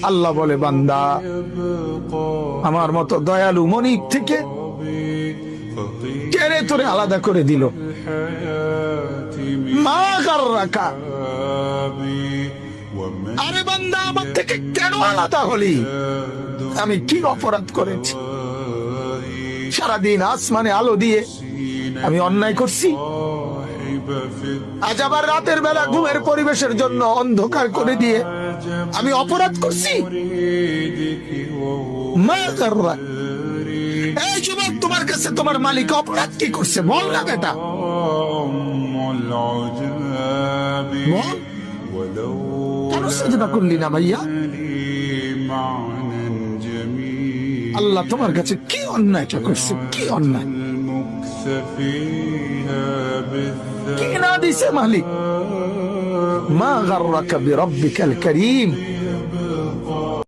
আল্লাহ বলে, বান্দা, আমার মতো দয়ালু মনিব থেকে কেড়ে তোরে আলাদা করে দিল। মা গাররাকা, আরে বান্দা, আমার থেকে কেন আলাদা হলি? আমি কি অপরাধ করেছি? সারাদিন আসমানে আলো দিয়ে আমি অন্যায় করছি, আজ আবার রাতের বেলা ঘুমের পরিবেশের জন্য অন্ধকার করে দিয়ে আমি অপরাধ করছি। মা গাররাকা, এই যুবক, তোমার কাছে তোমার মালিক অপরাধ কি করছে বল না বেটা, বল। কেন সেজদা করলি না ভাইয়া? আল্লাহ তোমার কাছে কি অন্যায়টা করছে? কি অন্যায়, কি না দিছে মালিক? মা গাররাকা বিরাব্বিকাল কারীম,